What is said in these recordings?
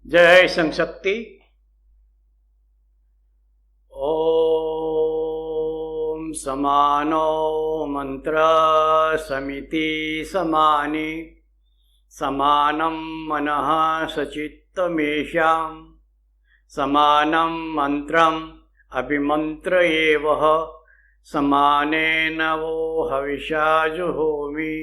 जय संशक्ति। ओम समानो मंत्र समिति समानि समानं मनः सचित्तमेषां समानं मंत्रम् अभिमन्त्रयेवः समानेन वो हविषा जुहोमि।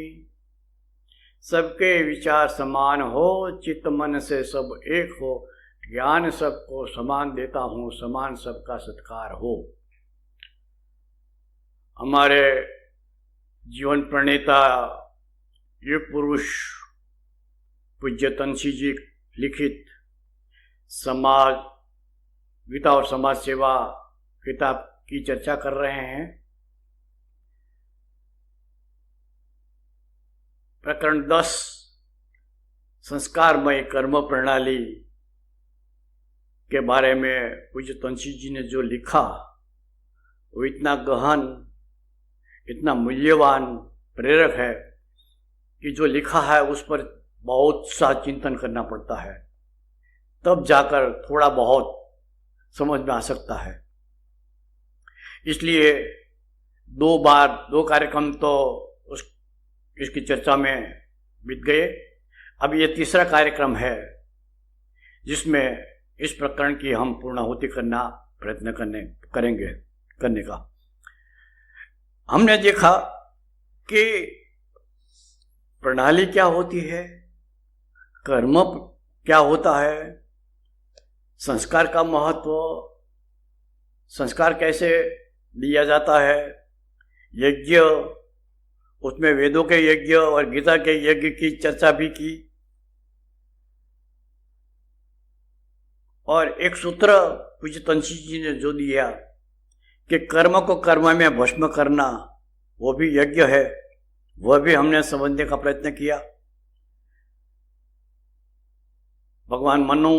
सबके विचार समान हो, चित्त मन से सब एक हो, ज्ञान सबको समान देता हूँ, समान सबका सत्कार हो। हमारे जीवन प्रणेता युग पुरुष पूज्य तनसी जी लिखित समाज गीता और समाज सेवा किताब की चर्चा कर रहे हैं। प्रकरण 10 संस्कारमय कर्म प्रणाली के बारे में पूज्य तनसी जी ने जो लिखा वो इतना गहन, इतना मूल्यवान, प्रेरक है कि जो लिखा है उस पर बहुत सा चिंतन करना पड़ता है, तब जाकर थोड़ा बहुत समझ में आ सकता है। इसलिए 2 कार्यक्रम तो इसकी चर्चा में बीत गए। अब ये तीसरा कार्यक्रम है जिसमें इस प्रकरण की हम पूर्णाहुति करना प्रयत्न करने का। हमने देखा कि प्रणाली क्या होती है, कर्म क्या होता है, संस्कार का महत्व, संस्कार कैसे दिया जाता है, यज्ञ, उसमें वेदों के यज्ञ और गीता के यज्ञ की चर्चा भी की। और एक सूत्र पूज्य तनसी जी ने जो दिया कि कर्म को कर्म में भस्म करना वो भी यज्ञ है, वह भी हमने समझने का प्रयत्न किया। भगवान मनु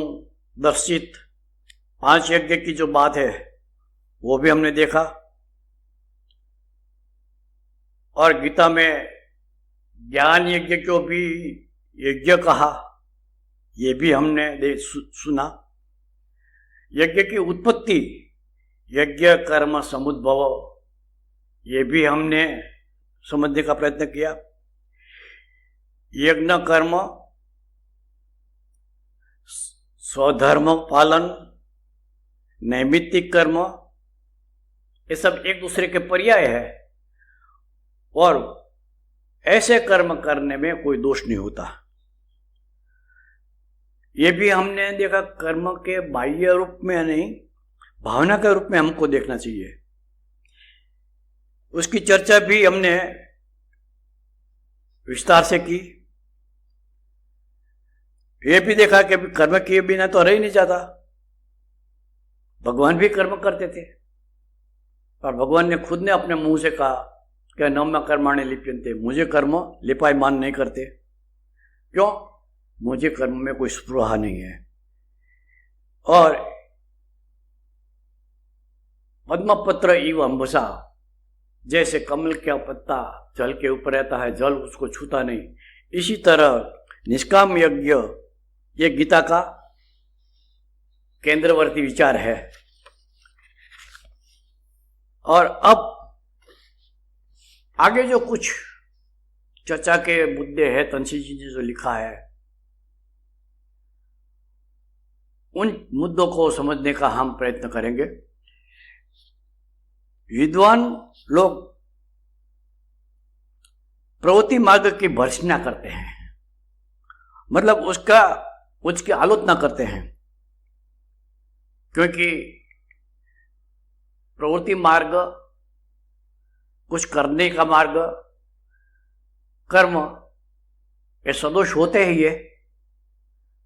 दर्शित 5 यज्ञ की जो बात है वो भी हमने देखा। और गीता में ज्ञान यज्ञ को भी यज्ञ कहा, ये भी हमने सुना। यज्ञ की उत्पत्ति, यज्ञ कर्म समुद्भव, ये भी हमने समझने का प्रयत्न किया। यज्ञ कर्म, स्वधर्म पालन, नैमित्तिक कर्म, ये सब एक दूसरे के पर्याय है और ऐसे कर्म करने में कोई दोष नहीं होता। ये भी हमने देखा, कर्म के बाह्य रूप में नहीं, भावना के रूप में हमको देखना चाहिए। उसकी चर्चा भी हमने विस्तार से की। ये भी देखा कि कर्म किए बिना तो रह ही नहीं जाता। भगवान भी कर्म करते थे और भगवान ने खुद ने अपने मुंह से कहा कि न कर्माणि लिप्यन्ते, मुझे कर्म लिपायमान नहीं करते। क्यों? मुझे कर्म में कोई स्पृहा नहीं है। और पद्मपत्र इव अंबुसा, जैसे कमल का पत्ता जल के ऊपर रहता है, जल उसको छूता नहीं, इसी तरह निष्काम यज्ञ ये गीता का केंद्रवर्ती विचार है। और अब आगे जो कुछ चर्चा के मुद्दे हैं, तनसी जी ने जो लिखा है, उन मुद्दों को समझने का हम प्रयत्न करेंगे। विद्वान लोग प्रवृत्ति मार्ग की भर्त्सना करते हैं, मतलब उसकी आलोचना करते हैं, क्योंकि प्रवृत्ति मार्ग, कुछ करने का मार्ग, कर्म, ये सदोष होते ही है।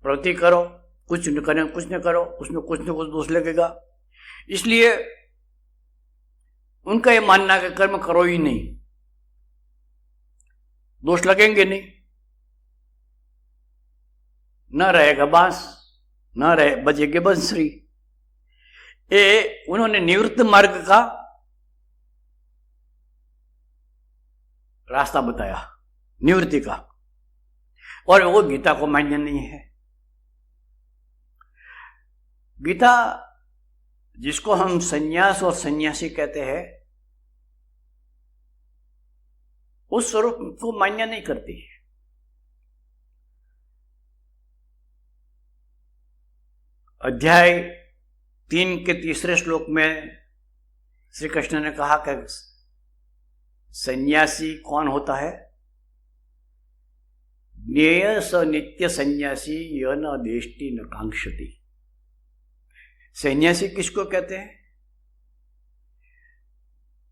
प्रवृत्ति करो, कुछ न करो, कुछ न करो, उसमें कुछ न कुछ दोष लगेगा। इसलिए उनका ये मानना है कि कर्म करो ही नहीं, दोष लगेंगे नहीं, न रहेगा बांस, न रहे बजेगे बंसरी। ये उन्होंने निवृत्त मार्ग का रास्ता बताया, निवृत्ति का, और वो गीता को मान्य नहीं है। गीता जिसको हम संन्यास और सन्यासी कहते हैं, उस स्वरूप को मान्य नहीं करती। अध्याय 3 के तीसरे श्लोक में श्री कृष्ण ने कहा कि सन्यासी कौन होता है? ज्ञेय स नित्य सन्यासी य न देष्टि न कांक्षति। सन्यासी किसको कहते हैं?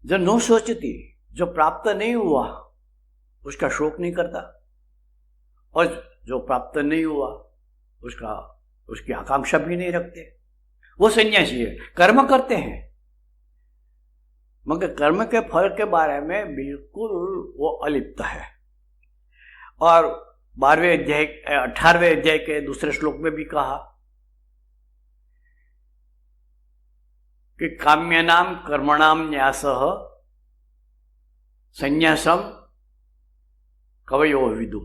जो नो सोचती, जो प्राप्त नहीं हुआ उसका शोक नहीं करता, और जो प्राप्त नहीं हुआ उसकी आकांक्षा भी नहीं रखते, वो सन्यासी है। कर्म करते हैं मगर कर्म के फल के बारे में बिल्कुल वो अलिप्त है। और 18वें अध्याय के दूसरे श्लोक में भी कहा कि काम्यानाम कर्मणाम न्यासः संन्यासम कवयो विदु।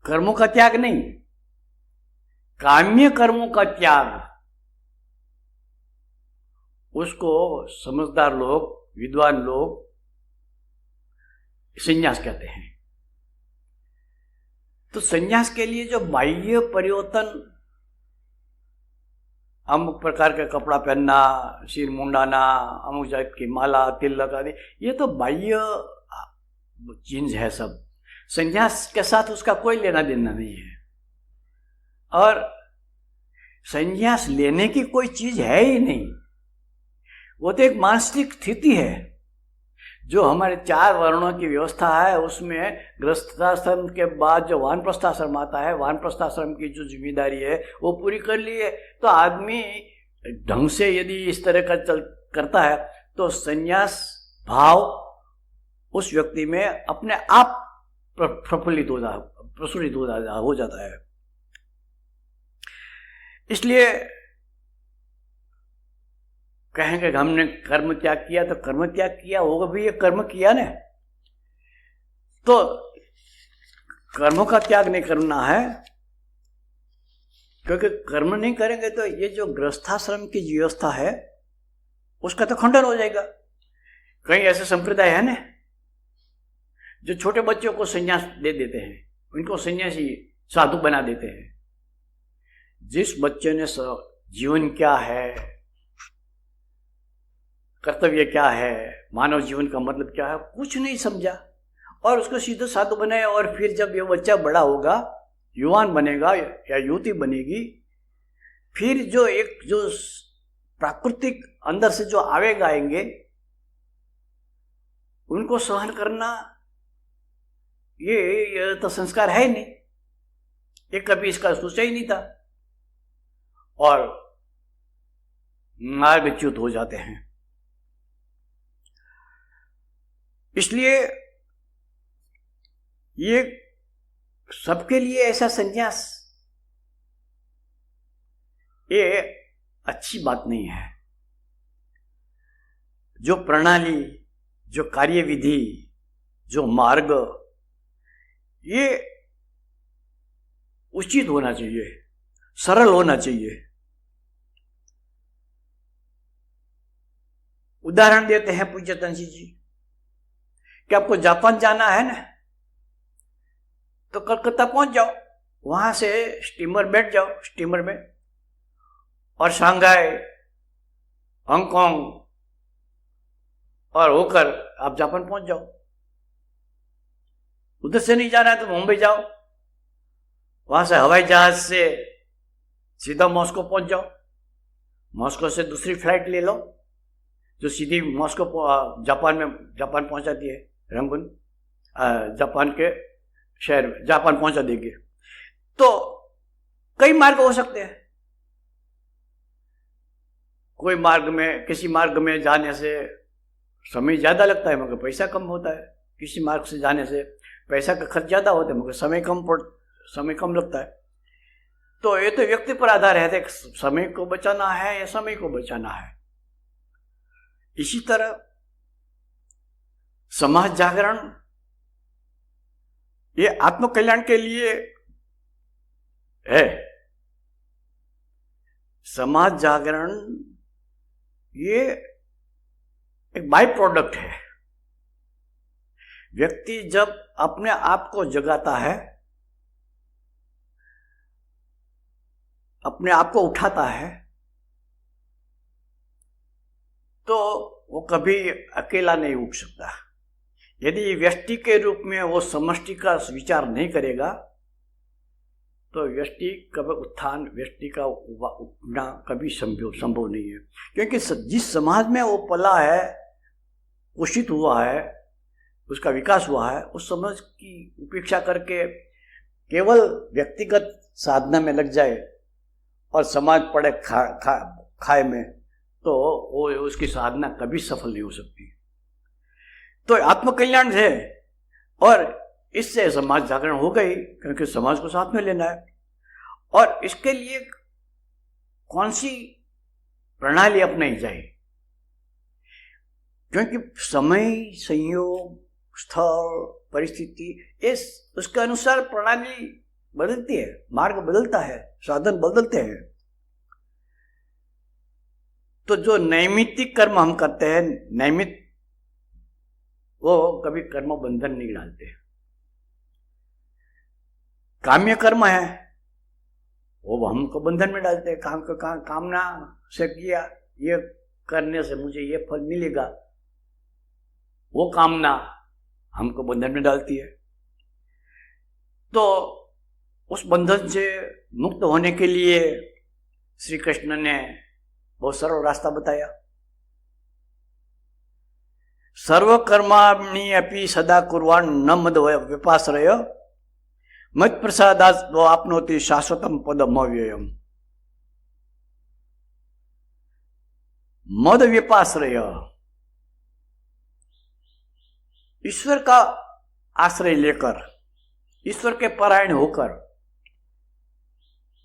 कर्मों का त्याग नहीं, काम्य कर्मों का त्याग, उसको समझदार लोग, विद्वान लोग संन्यास कहते हैं। तो संन्यास के लिए जो बाह्य परिवर्तन, अमुक प्रकार का कपड़ा पहनना, सिर मुंडाना, अमुक जात की माला, तिलक आदि, ये तो बाह्य चीज है सब। संन्यास के साथ उसका कोई लेना देना नहीं है, और संन्यास लेने की कोई चीज है ही नहीं। वो तो एक मानसिक स्थिति है। जो हमारे 4 वर्णों की व्यवस्था है उसमें गृहस्थाश्रम के बाद जो वानप्रस्थाश्रम आता है, वानप्रस्थाश्रम की जो जिम्मेदारी है वो पूरी कर ली है। तो आदमी ढंग से यदि इस तरह का करता है तो संन्यास भाव उस व्यक्ति में अपने आप प्रफुल्लित प्रसुरित हो जाता है। इसलिए कहेंगे हमने कर्म त्याग किया, तो कर्म त्याग किया होगा भी, ये कर्म किया ने, तो कर्मों का त्याग नहीं करना है, क्योंकि कर्म नहीं करेंगे तो ये जो गृहस्थाश्रम की व्यवस्था है उसका तो खंडन हो जाएगा। कई ऐसे संप्रदाय है ना जो छोटे बच्चों को संन्यास दे देते हैं, उनको सन्यासी साधु बना देते हैं। जिस बच्चे ने जीवन क्या है, कर्तव्य क्या है, मानव जीवन का मतलब क्या है, कुछ नहीं समझा, और उसको सीधे साधु बनाया, और फिर जब ये बच्चा बड़ा होगा, युवान बनेगा या युवती बनेगी, फिर जो प्राकृतिक अंदर से जो आवेग आएंगे उनको सहन करना, ये तो संस्कार है ही नहीं। ये कभी इसका सोचा ही नहीं था, और मार्गच्युत हो जाते हैं। इसलिए ये सबके लिए ऐसा संन्यास ये अच्छी बात नहीं है। जो प्रणाली, जो कार्यविधि, जो मार्ग, ये उचित होना चाहिए, सरल होना चाहिए। उदाहरण देते हैं पूज्य तंसी जी कि आपको जापान जाना है ना, तो कलकत्ता पहुंच जाओ, वहां से स्टीमर बैठ जाओ, स्टीमर में, और शंघाई, हांगकांग और होकर आप जापान पहुंच जाओ। उधर से नहीं जाना है तो मुंबई जाओ, वहां से हवाई जहाज से सीधा मॉस्को पहुंच जाओ, मॉस्को से दूसरी फ्लाइट ले लो जो सीधी मॉस्को जापान पहुंचाती है, रंगून जापान के शहर जापान पहुंचा देगी। तो कई मार्ग हो सकते हैं। कोई मार्ग में, किसी मार्ग में जाने से समय ज्यादा लगता है मगर पैसा कम होता है, किसी मार्ग से जाने से पैसा का खर्च ज्यादा होता है मगर समय कम लगता है। तो ये तो व्यक्ति पर आधार है, समय को बचाना है या समय को बचाना है। इसी तरह समाज जागरण ये आत्म कल्याण के लिए है, समाज जागरण ये एक बाई प्रोडक्ट है। व्यक्ति जब अपने आप को जगाता है, अपने आप को उठाता है, तो वो कभी अकेला नहीं उठ सकता। यदि व्यष्टि के रूप में वो समष्टि का विचार नहीं करेगा तो व्यष्टि कभी उत्थान, व्यष्टि का उठना कभी संभव नहीं है। क्योंकि जिस समाज में वो पला है, पोषित हुआ है, उसका विकास हुआ है, उस समाज की उपेक्षा करके केवल व्यक्तिगत साधना में लग जाए और समाज पड़े खाए में, तो वो उसकी साधना कभी सफल नहीं हो सकती। तो आत्मकल्याण है और इससे समाज जागरण हो गई, क्योंकि समाज को साथ में लेना है। और इसके लिए कौन सी प्रणाली अपनाई जाए, क्योंकि समय, संयोग, स्थल, परिस्थिति, इस उसके अनुसार प्रणाली बदलती है, मार्ग बदलता है, साधन बदलते हैं। तो जो नैमित्तिक कर्म हम करते हैं, नैमित, वो कभी कर्म बंधन नहीं डालते। काम्य कर्म है वो हमको बंधन में डालते हैं। कामना से किया, ये करने से मुझे ये फल मिलेगा, वो कामना हमको बंधन में डालती है। तो उस बंधन से मुक्त होने के लिए श्री कृष्ण ने बहुत सरल रास्ता बताया। सर्व कर्माणि अपि सदा कुर्वाण न मद व्यपाश्रय मत प्रसादात् आपनोति शाश्वतम पदम अव्ययम। मद व्यपाश्रय, ईश्वर का आश्रय लेकर, ईश्वर के परायण होकर,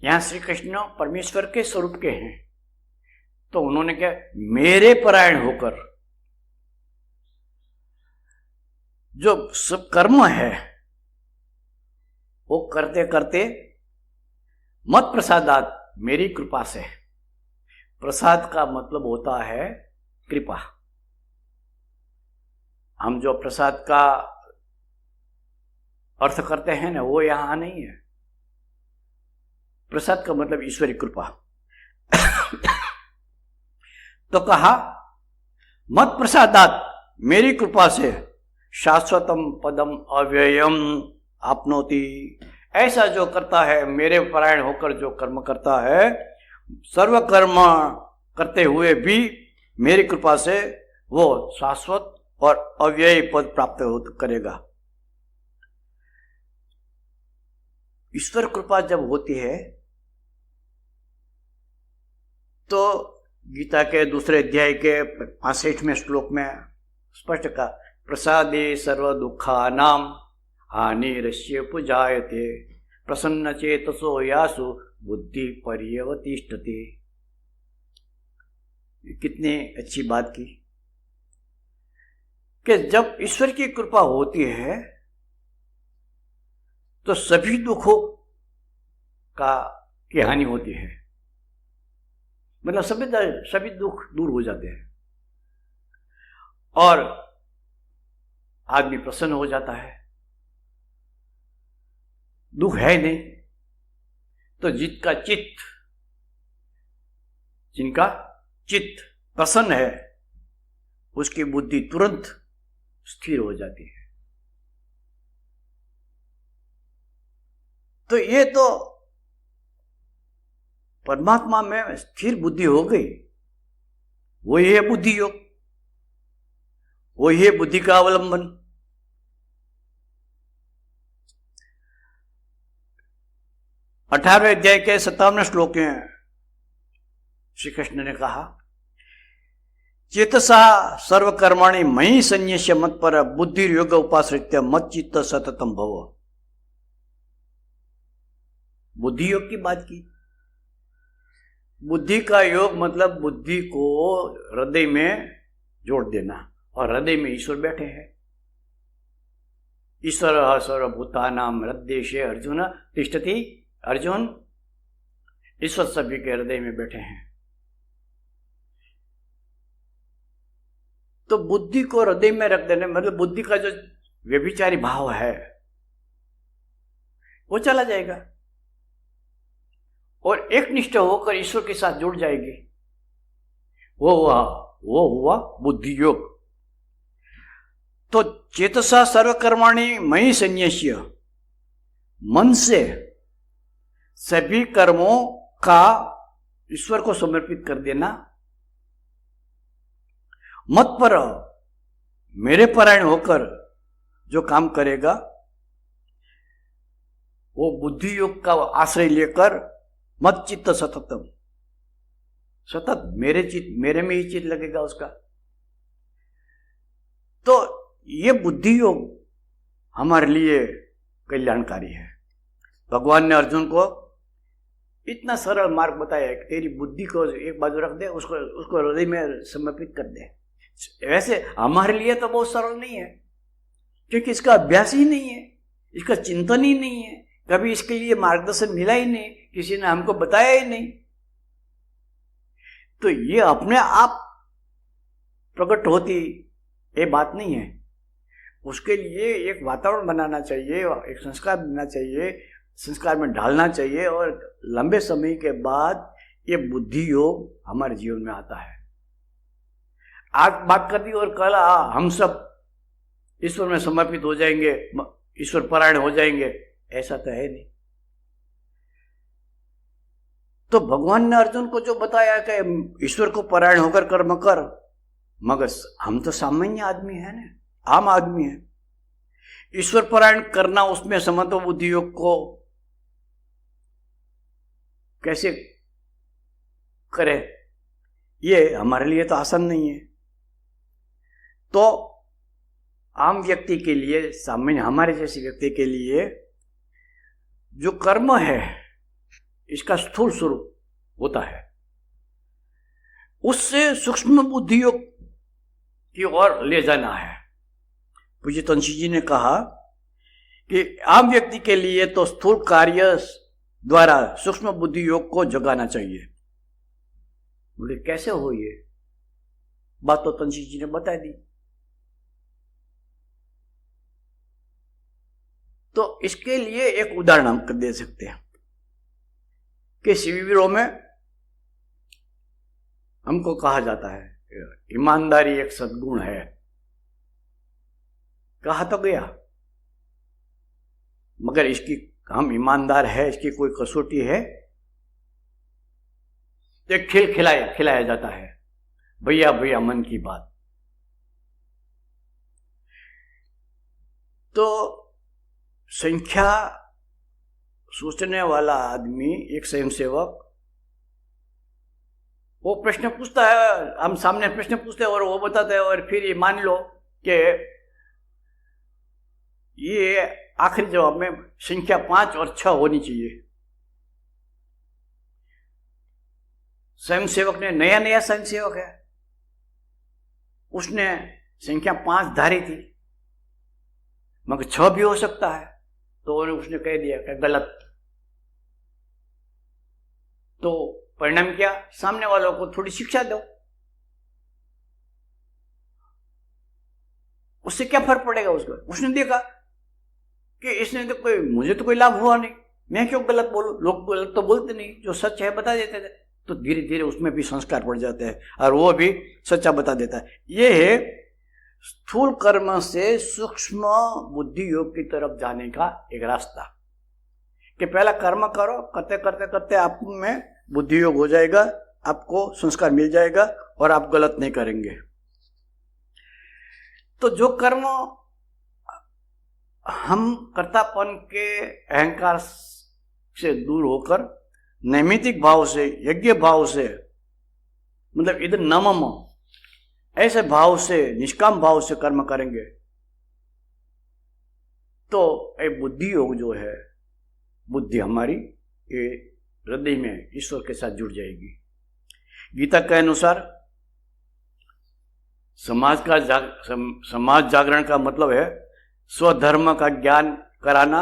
यहां श्री कृष्ण परमेश्वर के स्वरूप के हैं, तो उन्होंने क्या, मेरे परायण होकर जो सब कर्म है वो करते करते मत प्रसादात्, मेरी कृपा से। प्रसाद का मतलब होता है कृपा। हम जो प्रसाद का अर्थ करते हैं ना, वो यहां नहीं है। प्रसाद का मतलब ईश्वरी कृपा। तो कहा मत प्रसादात्, मेरी कृपा से, शाश्वतम पदम अव्ययम आपनोति, ऐसा जो करता है, मेरे परायण होकर जो कर्म करता है, सर्व कर्म करते हुए भी मेरी कृपा से वो शाश्वत और अव्ययी पद प्राप्त करेगा। ईश्वर कृपा जब होती है तो गीता के दूसरे अध्याय के 65वें श्लोक में स्पष्ट कहा, प्रसादे सर्व दुखानां हानिरस्य पुजायते प्रसन्न चेतसो यासु बुद्धि पर्यवतिष्ठते। कितनी अच्छी बात की कि जब ईश्वर की कृपा होती है तो सभी दुखों की हानि होती है, मतलब सभी दुख दूर हो जाते हैं और आदमी प्रसन्न हो जाता है। दुख है नहीं तो जिनका चित्त प्रसन्न है, उसकी बुद्धि तुरंत स्थिर हो जाती है। तो ये तो परमात्मा में स्थिर बुद्धि हो गई, वही है बुद्धि योग, वही है बुद्धि का अवलंबन। अठारहवें अध्याय के 57वें श्लोक में श्री कृष्ण ने कहा, चेतसा सर्वकर्माणि मयि संन्यस्य मत्पर बुद्धि योग उपाश्रित्य मच्चित्त सततम भव। बुद्धि योग की बात की। बुद्धि का योग मतलब बुद्धि को हृदय में जोड़ देना, और हृदय में ईश्वर बैठे हैं। ईश्वर सर्वभूतानां हृदयेशे अर्जुन तिष्ठति। अर्जुन, ईश्वर सभी के हृदय में बैठे हैं। तो बुद्धि को हृदय में रख देने मतलब बुद्धि का जो व्यभिचारी भाव है वो चला जाएगा और एक निष्ठ होकर ईश्वर के साथ जुड़ जाएगी। वो हुआ बुद्धि योग। तो चेतसा सर्वकर्माणि मयि संन्यस्य, मन से सभी कर्मों का ईश्वर को समर्पित कर देना। मत पर मेरे परायण होकर जो काम करेगा वो बुद्धि योग का आश्रय लेकर मत चित्त सततम, सतत मेरे में ही चित्त लगेगा उसका। तो ये बुद्धि योग हमारे लिए कल्याणकारी है। भगवान ने अर्जुन को इतना सरल मार्ग बताया है कि तेरी बुद्धि को एक बाजू रख दे, उसको हृदय में समर्पित कर दे। वैसे हमारे लिए तो बहुत सरल नहीं है क्योंकि इसका अभ्यास ही नहीं है, इसका चिंतन ही नहीं है, कभी इसके लिए मार्गदर्शन मिला ही नहीं, किसी ने हमको बताया ही नहीं। तो ये अपने आप प्रकट होती ये बात नहीं है। उसके लिए एक वातावरण बनाना चाहिए, एक संस्कार देना चाहिए, संस्कार में ढालना चाहिए और लंबे समय के बाद ये बुद्धि योग हमारे जीवन में आता है। आज बात कर दी और कल हम सब ईश्वर में समर्पित हो जाएंगे, ईश्वर परायण हो जाएंगे, ऐसा तो है नहीं। तो भगवान ने अर्जुन को जो बताया कि ईश्वर को परायण होकर कर्म कर, मगर हम तो सामान्य आदमी है ना, आम आदमी है। ईश्वर परायण करना उसमें समत्व बुद्धि योग को कैसे करें, ये हमारे लिए तो आसान नहीं है। तो आम व्यक्ति के लिए, सामान्य हमारे जैसे व्यक्ति के लिए जो कर्म है इसका स्थूल स्वरूप होता है, उससे सूक्ष्म बुद्धि योग की ओर ले जाना है। पूज्य तुलसी जी ने कहा कि आम व्यक्ति के लिए तो स्थूल कार्य द्वारा सूक्ष्म बुद्धि योग को जगाना चाहिए। बोले कैसे हो ये बात, तो तुलसी जी ने बता दी। तो इसके लिए एक उदाहरण हम दे सकते हैं कि शिविरों में हमको कहा जाता है ईमानदारी एक सद्गुण है। कहा तो गया, मगर इसकी हम ईमानदार है इसकी कोई कसौटी है? एक खेल खिलाया जाता है, भैया भैया मन की बात। तो संख्या सोचने वाला आदमी, एक स्वयंसेवक, वो प्रश्न पूछता है, हम सामने प्रश्न पूछते हैं और वो बताता है, और फिर ये मान लो कि ये आखिरी जवाब में संख्या 5 और 6 होनी चाहिए। स्वयंसेवक ने, नया स्वयंसेवक है, उसने संख्या 5 धारी थी, मगर 6 भी हो सकता है, तो उसने कह दिया कि गलत। तो परिणाम क्या? सामने वालों को थोड़ी शिक्षा दो, उससे क्या फर्क पड़ेगा उसको? उसने देखा कि इसने तो कोई, मुझे तो कोई लाभ हुआ नहीं, मैं क्यों गलत बोलूं, लोग गलत तो बोलते नहीं, जो सच है बता देते थे। तो धीरे धीरे उसमें भी संस्कार पड़ जाते हैं और वो भी सच्चा बता देता है। ये है स्थूल कर्म से सूक्ष्म बुद्धि योग की तरफ जाने का एक रास्ता, कि पहला कर्म करो, करते करते करते आप में बुद्धि योग हो जाएगा, आपको संस्कार मिल जाएगा और आप गलत नहीं करेंगे। तो जो कर्म हम कर्तापन के अहंकार से दूर होकर नैमितिक भाव से, यज्ञ भाव से, मतलब इधर नमम ऐसे भाव से, निष्काम भाव से कर्म करेंगे तो एक बुद्धि योग जो है, बुद्धि हमारी ये हृदय में ईश्वर के साथ जुड़ जाएगी। गीता के अनुसार समाज जागरण का मतलब है स्वधर्म का ज्ञान कराना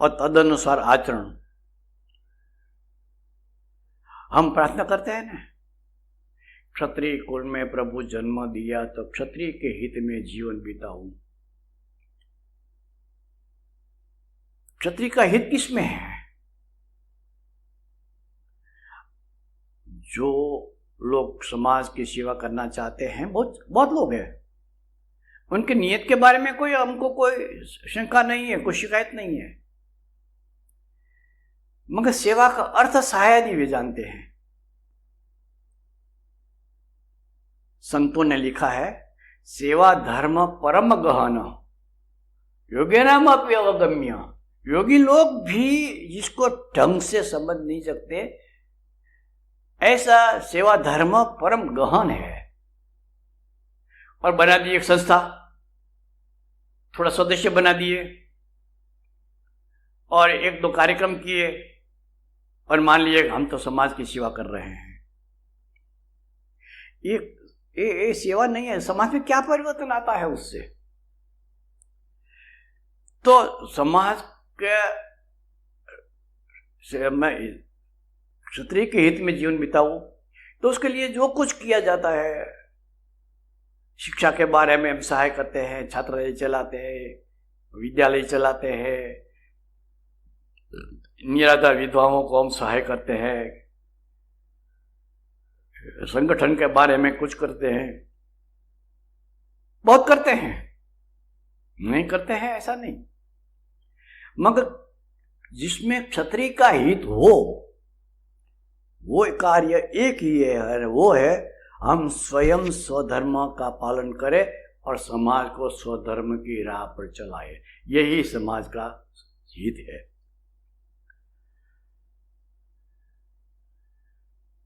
और तदनुसार आचरण। हम प्रार्थना करते हैं ना, क्षत्रिय कुल में प्रभु जन्म दिया तो क्षत्रिय के हित में जीवन बिताऊं। क्षत्रिय का हित किसमें है? जो लोग समाज की सेवा करना चाहते हैं, बहुत लोग हैं, उनके नियत के बारे में हमको कोई शंका नहीं है, कोई शिकायत नहीं है, मगर सेवा का अर्थ शायद ही वे जानते हैं। संतों ने लिखा है, सेवा धर्म परम गहन योगिनाम अपि अवगम्य। योगी लोग भी जिसको ढंग से समझ नहीं सकते, ऐसा सेवा धर्म परम गहन है। और बना दी एक संस्था, थोड़ा सदस्य बना दिए और एक दो कार्यक्रम किए और मान लिए हम तो समाज की सेवा कर रहे हैं। ये सेवा नहीं है। समाज में क्या परिवर्तन आता है उससे? तो समाज के मैं क्षत्रिय के हित में जीवन बिताऊं, तो उसके लिए जो कुछ किया जाता है, शिक्षा के बारे में हम सहाय करते हैं, छात्रालय चलाते हैं, विद्यालय चलाते हैं, निराधार विधवाओं को हम सहाय करते हैं, संगठन के बारे में कुछ करते हैं, बहुत करते हैं, नहीं करते हैं ऐसा नहीं, मगर जिसमें क्षत्रिय का हित हो वो कार्य एक ही है, वो है हम स्वयं स्वधर्म का पालन करें और समाज को स्वधर्म की राह पर चलाए। यही समाज का हित है।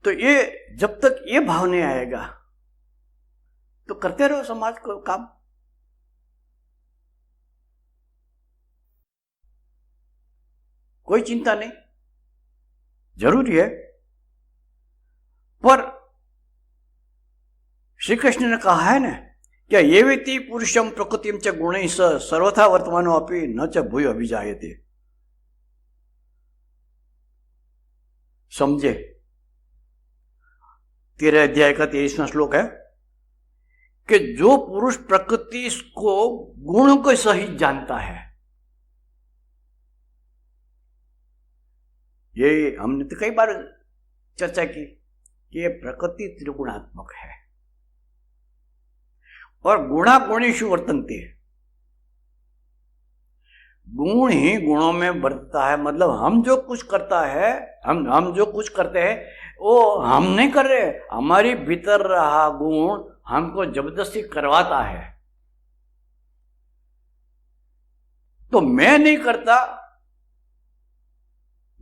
तो ये जब तक ये भाव नहीं आएगा तो करते रहो समाज को काम। कोई चिंता नहीं, जरूरी है। पर श्री कृष्ण ने कहा है ना, क्या ये व्यक्ति पुरुषम प्रकृतिम च गुणैः सर्वथा वर्तमानो अपि न च भूय अभिजायते। समझे? 13 अध्याय का 23वां श्लोक है कि जो पुरुष प्रकृति को गुणों को सहित जानता है, ये हमने तो कई बार चर्चा की कि ये प्रकृति त्रिगुणात्मक है और गुणा गुणेषु वर्तन्ते। गुण ही गुणों में बरतता है। मतलब हम जो कुछ करता है, हम जो कुछ करते हैं वो हम नहीं कर रहे, हमारी भीतर रहा गुण हमको जबरदस्ती करवाता है। तो मैं नहीं करता,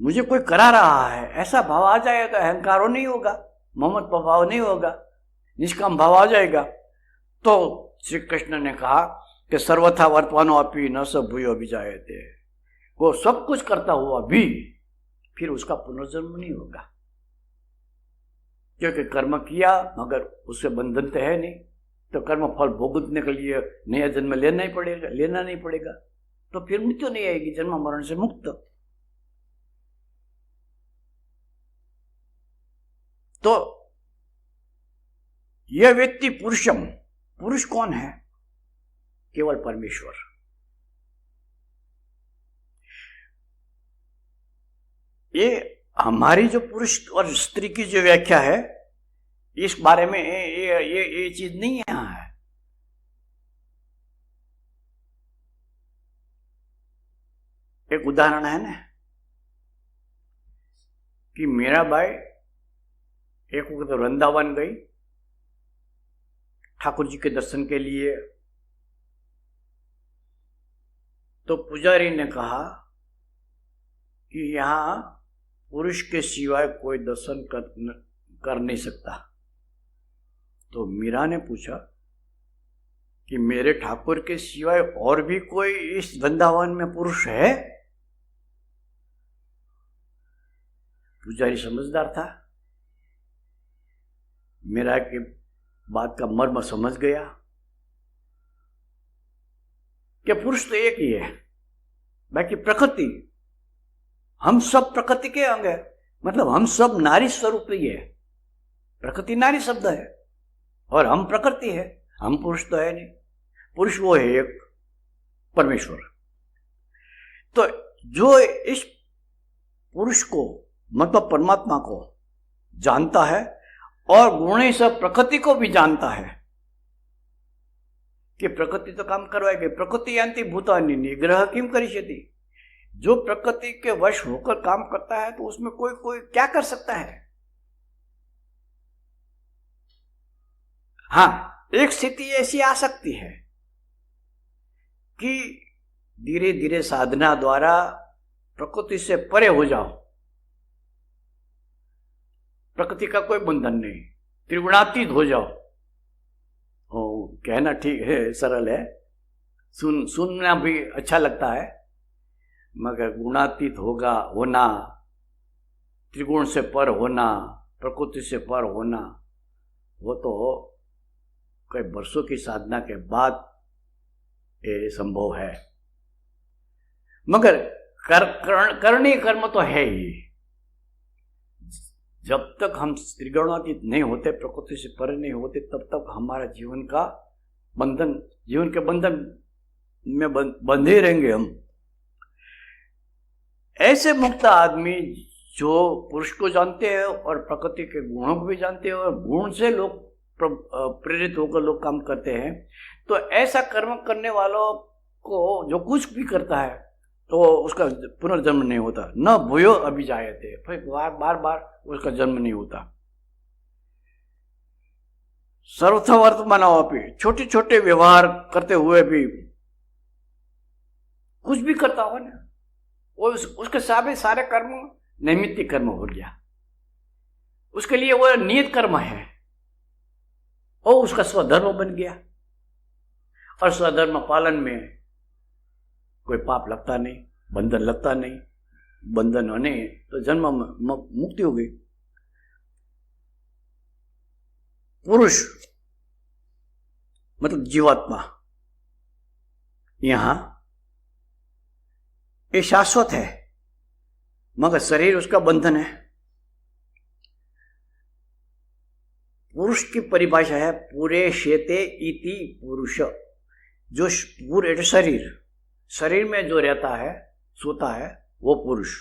मुझे कोई करा रहा है, ऐसा भाव आ जाए तो अहंकार नहीं होगा, मोहम्मद भाव नहीं होगा, निष्काम भाव आ जाएगा। तो श्री कृष्ण ने कहा कि सर्वथा वर्तमानो अपि न स भूयो अभिजायते। वो सब कुछ करता हुआ भी फिर उसका पुनर्जन्म नहीं होगा, क्योंकि कर्म किया मगर उससे बंधन तो है नहीं, तो कर्म फल भोगने के लिए नया जन्म लेना नहीं पड़ेगा, तो फिर मृत्यु नहीं आएगी, जन्म मरण से मुक्त। तो यह व्यक्ति पुरुषम, पुरुष कौन है? केवल परमेश्वर। ये हमारी जो पुरुष और स्त्री की जो व्याख्या है, इस बारे में ये चीज नहीं यहां है। एक उदाहरण है ना कि मेरा भाई एक वक्त वृंदावन गई ठाकुर जी के दर्शन के लिए, तो पुजारी ने कहा कि यहाँ पुरुष के सिवाय कोई दर्शन कर नहीं सकता। तो मीरा ने पूछा कि मेरे ठाकुर के सिवाय और भी कोई इस वृंदावन में पुरुष है? पुजारी समझदार था, मीरा की बात का मर्म समझ गया कि पुरुष तो एक ही है, बाकी प्रकृति, हम सब प्रकृति के अंग है। मतलब हम सब नारी स्वरूप ही है। प्रकृति नारी शब्द है और हम प्रकृति है, हम पुरुष तो है नहीं। पुरुष वो है एक परमेश्वर। तो जो इस पुरुष को मतलब परमात्मा को जानता है और गुणे से प्रकृति को भी जानता है कि प्रकृति तो काम करवाएगी। प्रकृति यान्ति भूतानि निग्रह किम करिष्यति। जो प्रकृति के वश होकर काम करता है तो उसमें कोई क्या कर सकता है। हाँ, एक स्थिति ऐसी आ सकती है कि धीरे धीरे साधना द्वारा प्रकृति से परे हो जाओ, प्रकृति का कोई बंधन नहीं, त्रिगुणातीत हो जाओ। कहना ठीक है, सरल है, सुनना भी अच्छा लगता है, मगर गुणातीत होना, त्रिगुण से पर होना, प्रकृति से पर होना, वो तो कई वर्षों की साधना के बाद ये संभव है। मगर करणीय कर्म तो है ही। जब तक हम त्रिगुणातीत नहीं होते, प्रकृति से परे नहीं होते, तब तक हमारा जीवन के बंधन में बंधे रहेंगे हम। ऐसे मुक्त आदमी जो पुरुष को जानते हैं और प्रकृति के गुणों को भी जानते हैं और गुण से लोग प्रेरित होकर लोग काम करते हैं, तो ऐसा कर्म करने वालों को जो कुछ भी करता है तो उसका पुनर्जन्म नहीं होता। न भूयो अभिजायते, फिर बार बार उसका जन्म नहीं होता। सर्वथा वर्तमानोपि, छोटे छोटे व्यवहार करते हुए भी कुछ भी करता हो ना, वो उसके सारे कर्म नैमित्तिक कर्म हो गया। उसके लिए वो नियत कर्म है और उसका स्वधर्म बन गया। और स्वधर्म पालन में कोई पाप लगता नहीं, बंधन लगता नहीं। बंधन होने तो जन्म मुक्ति हो गई। पुरुष मतलब जीवात्मा यहां ये शाश्वत है, मगर शरीर उसका बंधन है। पुरुष की परिभाषा है पूरे शेते इति पुरुष। जो पूरे शरीर में जो रहता है, सोता है, वो पुरुष।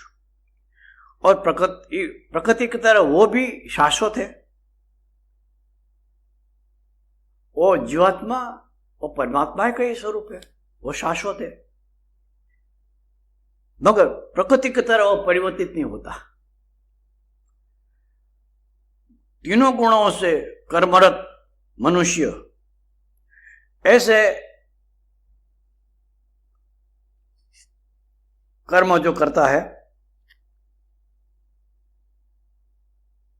और प्रकृति की तरह वो भी शाश्वत है। वो जीवात्मा और परमात्मा का ही स्वरूप है, वो शाश्वत है, मगर प्रकृति की तरह वो परिवर्तित नहीं होता। तीनों गुणों से कर्मरत मनुष्य ऐसे कर्म जो करता है,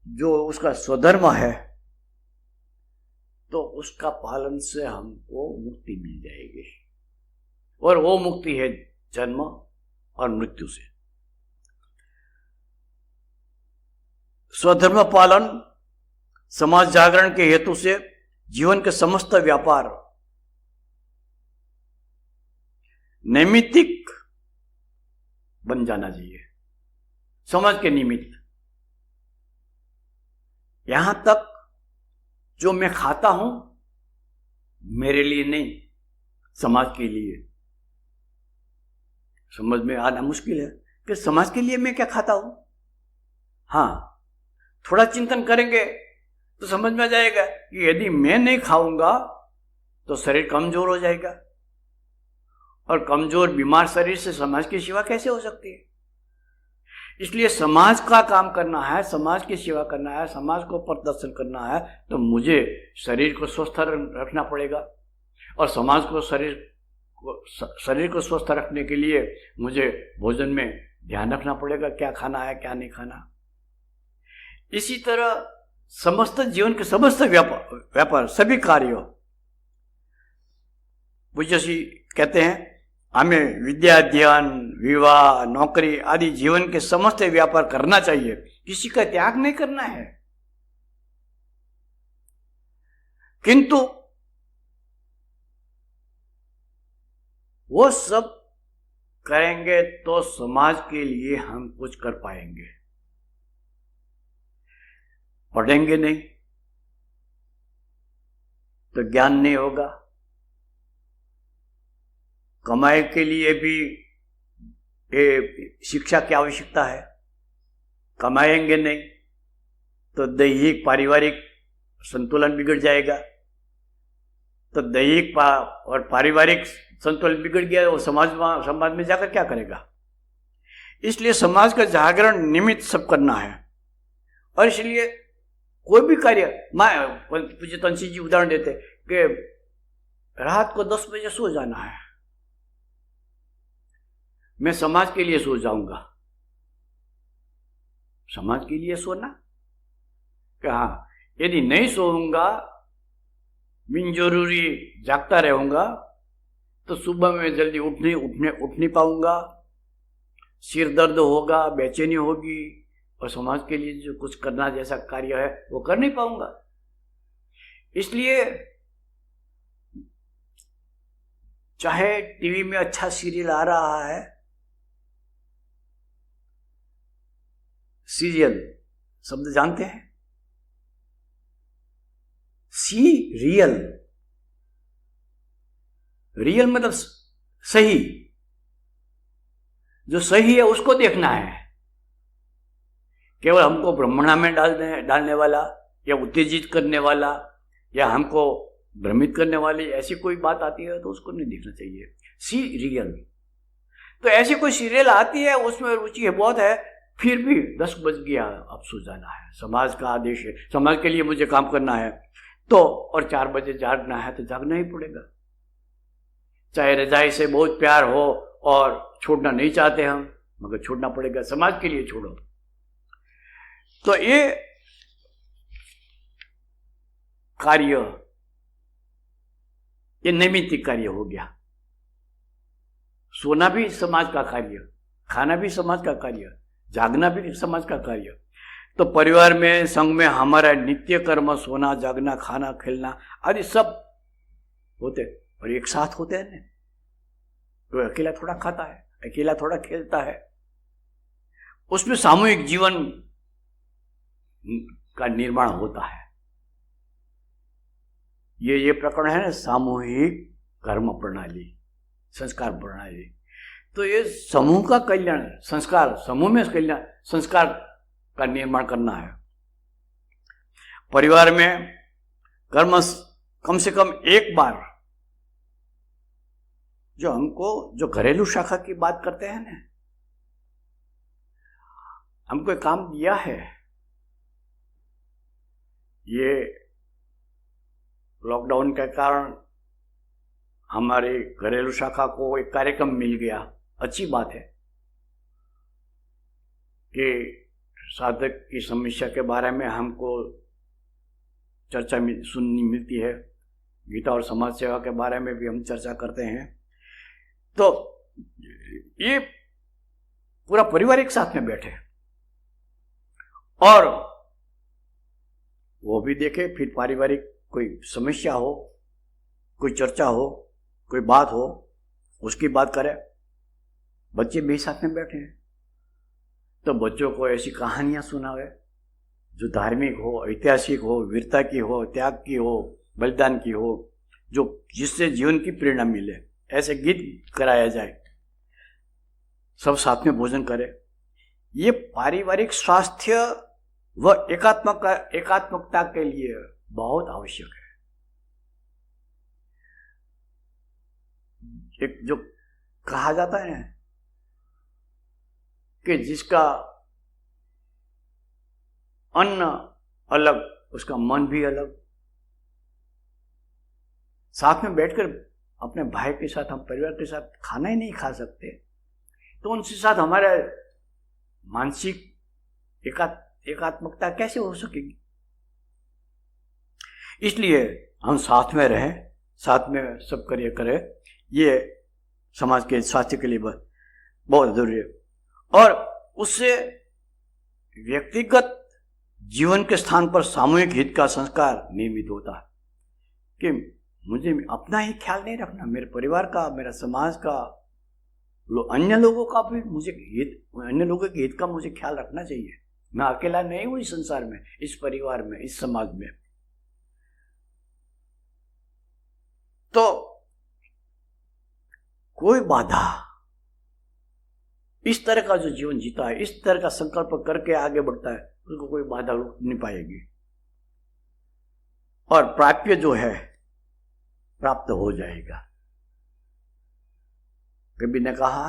जो उसका स्वधर्म है, तो उसका पालन से हमको मुक्ति मिल जाएगी। और वो मुक्ति है जन्म और मृत्यु से। स्वधर्म पालन समाज जागरण के हेतु से जीवन के समस्त व्यापार नैमित्तिक बन जाना चाहिए, समाज के निमित्त। यहां तक जो मैं खाता हूं मेरे लिए नहीं, समाज के लिए। समझ में आना मुश्किल है कि समाज के लिए मैं क्या खाता हूं। हाँ, थोड़ा चिंतन करेंगे तो समझ में आ जाएगा कि यदि मैं नहीं खाऊंगा तो शरीर कमजोर हो जाएगा, और कमजोर बीमार शरीर से समाज की सेवा कैसे हो सकती है। इसलिए समाज का काम करना है, समाज की सेवा करना है, समाज को प्रदर्शन करना है, तो मुझे शरीर को स्वस्थ रखना पड़ेगा। और समाज को शरीर को स्वस्थ रखने के लिए मुझे भोजन में ध्यान रखना पड़ेगा, क्या खाना है क्या नहीं खाना। इसी तरह समस्त जीवन के समस्त व्यापार सभी कार्यों, पूज्य जी कहते हैं हमें विद्या अध्ययन, विवाह, नौकरी आदि जीवन के समस्त व्यापार करना चाहिए, किसी का त्याग नहीं करना है। किंतु वो सब करेंगे तो समाज के लिए हम कुछ कर पाएंगे। पढ़ेंगे नहीं तो ज्ञान नहीं होगा। कमाई के लिए भी शिक्षा की आवश्यकता है। कमाएंगे नहीं तो दैहिक पारिवारिक संतुलन बिगड़ जाएगा। तो दैहिक और पारिवारिक संतुलन बिगड़ गया, वो समाज में जाकर क्या करेगा? इसलिए समाज का जागरण निमित्त सब करना है। और इसलिए कोई भी कार्य, पूज्य तुलसी जी उदाहरण देते कि रात को 10 बजे सो जाना है, मैं समाज के लिए सो जाऊंगा। समाज के लिए सोना कि हाँ, यदि नहीं सोऊंगा, बिन जरूरी जागता रहूंगा, तो सुबह में जल्दी उठ नहीं पाऊंगा, सिर दर्द होगा, बेचैनी होगी, और समाज के लिए जो कुछ करना जैसा कार्य है वो कर नहीं पाऊंगा। इसलिए चाहे टीवी में अच्छा सीरियल आ रहा है, सीरियल शब्द जानते हैं? रियल, रियल मतलब सही, जो सही है उसको देखना है। केवल हमको भ्रमणा में डालने वाला या उत्तेजित करने वाला या हमको भ्रमित करने वाली ऐसी कोई बात आती है तो उसको नहीं देखना चाहिए। रियल। तो ऐसी कोई सीरियल आती है, उसमें रुचि है बहुत है, फिर भी 10 बज गया, अब सो जाना है, समाज का आदेश है, समाज के लिए मुझे काम करना है, तो और 4 बजे जागना है तो जागना ही पड़ेगा। चाहे रजाई से बहुत प्यार हो और छोड़ना नहीं चाहते हम, मगर छोड़ना पड़ेगा, समाज के लिए छोड़ो। तो ये कार्य, ये नैमित्तिक कार्य हो गया। सोना भी समाज का कार्य, खाना भी समाज का कार्य, जागना भी समाज का कार्य। तो परिवार में, संघ में हमारा नित्य कर्म सोना, जागना, खाना, खेलना आदि सब होते और एक साथ होते हैं ना। तो अकेला थोड़ा खाता है, अकेला थोड़ा खेलता है, उसमें सामूहिक जीवन का निर्माण होता है। ये प्रकरण है ना, सामूहिक कर्म प्रणाली, संस्कार प्रणाली। तो ये समूह का कल्याण, संस्कार, समूह में कल्याण, संस्कार का निर्माण करना है। परिवार में कर्म कम से कम एक बार, जो घरेलू शाखा की बात करते हैं ना, हमको एक काम दिया है, ये लॉकडाउन के कारण हमारे घरेलू शाखा को एक कार्यक्रम मिल गया। अच्छी बात है कि साधक की समस्या के बारे में हमको चर्चा सुननी मिलती है। गीता और समाज सेवा के बारे में भी हम चर्चा करते हैं। तो ये पूरा परिवार एक साथ में बैठे और वो भी देखे, फिर पारिवारिक कोई समस्या हो, कोई चर्चा हो, कोई बात हो, उसकी बात करे। बच्चे भी साथ में बैठे हैं तो बच्चों को ऐसी कहानियां सुनावे जो धार्मिक हो, ऐतिहासिक हो, वीरता की हो, त्याग की हो, बलिदान की हो, जो जिससे जीवन की प्रेरणा मिले, ऐसे गीत कराया जाए, सब साथ में भोजन करे। ये पारिवारिक स्वास्थ्य व एकात्मकता के लिए बहुत आवश्यक है। एक जो कहा जाता है ना कि जिसका अन्न अलग, उसका मन भी अलग। साथ में बैठकर अपने भाई के साथ, हम परिवार के साथ खाना ही नहीं खा सकते, तो उनके साथ हमारा मानसिक एकात्मकता कैसे हो सकेगी? इसलिए हम साथ में रहें, साथ में सब कार्य करें, ये समाज के स्वास्थ्य के लिए बहुत जरूरी है। और उससे व्यक्तिगत जीवन के स्थान पर सामूहिक हित का संस्कार निर्मित होता है कि मुझे अपना ही ख्याल नहीं रखना, मेरे परिवार का, मेरा समाज का, अन्य लोगों का भी मुझे हित, अन्य लोगों के हित का मुझे ख्याल रखना चाहिए। मैं अकेला नहीं हूं इस संसार में, इस परिवार में, इस समाज में। तो कोई बाधा, इस तरह का जो जीवन जीता है, इस तरह का संकल्प करके आगे बढ़ता है, उसको कोई बाधा रोक नहीं पाएगी। और प्राप्य जो है प्राप्त हो जाएगा। कभी ने कहा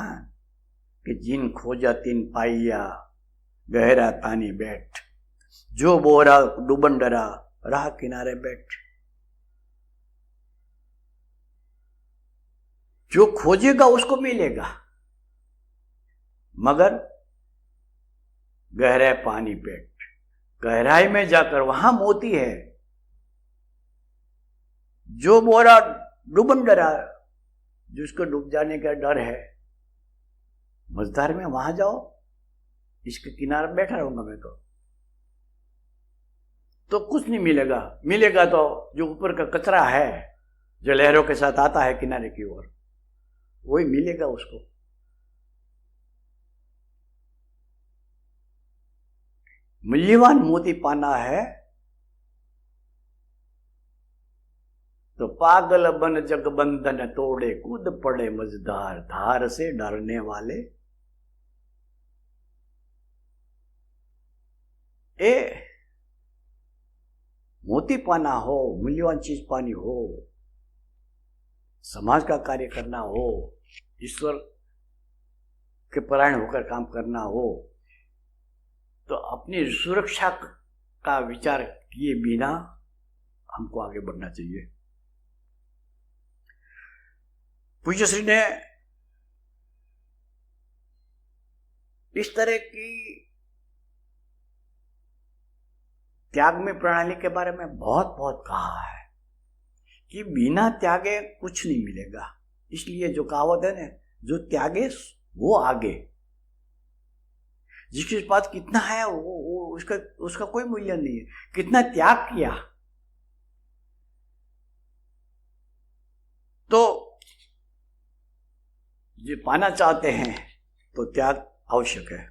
कि जिन खोजा तीन पाइया, गहरा तानी बैठ, जो बोरा डूबन डरा, राह किनारे बैठ। जो खोजेगा उसको मिलेगा, मगर गहरे पानी बैठ, गहराई में जाकर वहां मोती है। जो बोरा डूबन डरा, जिसको डूब जाने का डर है, मझधार में वहां जाओ, इसके किनारे बैठा रहूंगा मैं तो कुछ नहीं मिलेगा। मिलेगा तो जो ऊपर का कचरा है, जो लहरों के साथ आता है किनारे की ओर, वही मिलेगा उसको। मूल्यवान मोती पाना है तो पागल बन जग बंधन तोड़े, कूद पड़े मझधार, धार से डरने वाले। मोती पाना हो, मूल्यवान चीज पानी हो, समाज का कार्य करना हो, ईश्वर के परायण होकर काम करना हो, तो अपनी सुरक्षा का विचार किए बिना हमको आगे बढ़ना चाहिए। पूज्य श्री ने इस तरह की त्याग में प्रणाली के बारे में बहुत बहुत कहा है कि बिना त्यागे कुछ नहीं मिलेगा। इसलिए जो कहावत है ना, जो त्यागे वो आगे। जिसके पास कितना है वो उसका कोई मूल्य नहीं है, कितना त्याग किया। तो जो पाना चाहते हैं तो त्याग आवश्यक है।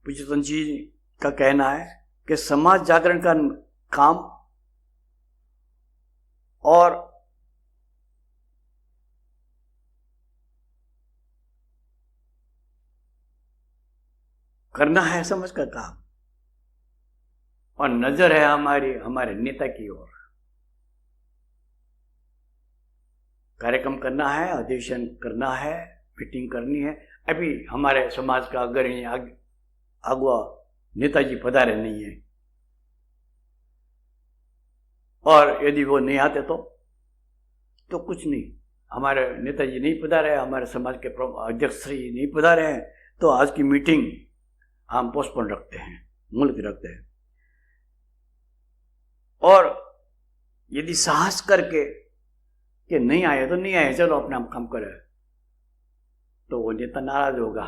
पूज्य जी का कहना है कि समाज जागरण का काम और करना है समझ का काम, और नजर है हमारे नेता की ओर। कार्यक्रम करना है, अधिवेशन करना है, मीटिंग करनी है। अभी हमारे समाज का अग्रणी अगुआ नेताजी पधारे नहीं है, और यदि वो नहीं आते तो कुछ नहीं। हमारे नेताजी नहीं पधारे, हमारे समाज के अध्यक्ष श्री नहीं पधारे हैं, तो आज की मीटिंग हम पोस्टपोन रखते हैं, मुलतवी रखते हैं। और यदि साहस करके कि नहीं आए तो नहीं आए, चलो अपना काम करें, तो वो नेता नाराज होगा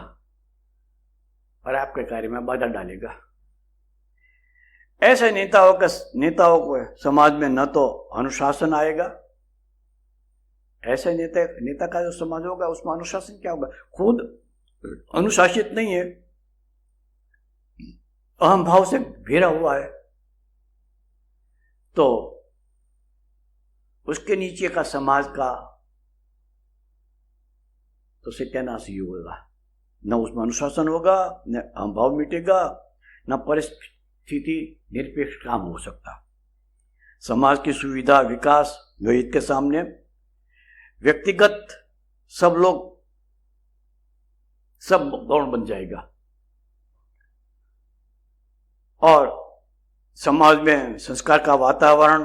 और आपके कार्य में बाधा डालेगा। ऐसे नेताओं को समाज में न तो अनुशासन आएगा, ऐसे नेता का जो समाज होगा उसमें अनुशासन क्या होगा? खुद अनुशासित नहीं है, अहम भाव से घेरा हुआ है, तो उसके नीचे का समाज का तो सत्यानाश ही होगा। न उसमें अनुशासन होगा, न अहम भाव मिटेगा, न परिस्थिति निरपेक्ष काम हो सकता। समाज की सुविधा विकास हित के सामने व्यक्तिगत सब गौण बन जाएगा, और समाज में संस्कार का वातावरण,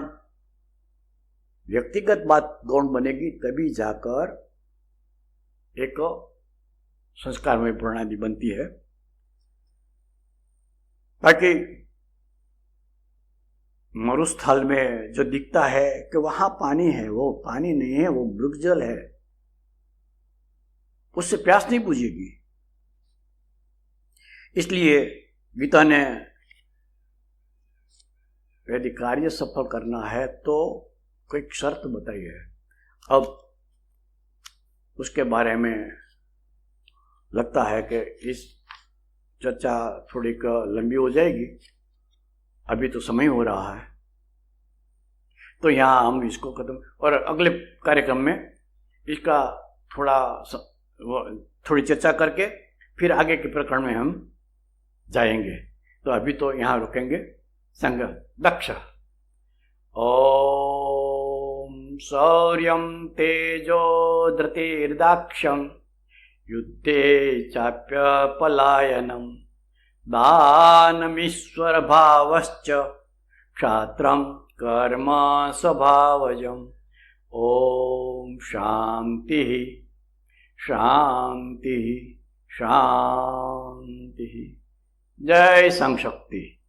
व्यक्तिगत बात गौण बनेगी, तभी जाकर एक संस्कारमय प्रणाली बनती है। बाकी मरुस्थल में जो दिखता है कि वहां पानी है, वो पानी नहीं है, वो मृगजल है, उससे प्यास नहीं बुझेगी। इसलिए गीता ने यदि कार्य सफल करना है तो कोई शर्त बताई है। अब उसके बारे में लगता है कि इस चर्चा थोड़ी लंबी हो जाएगी, अभी तो समय हो रहा है, तो यहाँ हम इसको खत्म, और अगले कार्यक्रम में इसका थोड़ी चर्चा करके फिर आगे के प्रकरण में हम जाएंगे। तो अभी तो यहाँ रुकेंगे। संग दक्ष। ओम शौर्यं तेजो धृतिर्दाक्ष्यं युद्धे चाप्य पलायनम दानमीश्वर भावश्च क्षात्रं कर्म स्वभावजम्। ओम शांति शांति शांति। जय संघ शक्ति।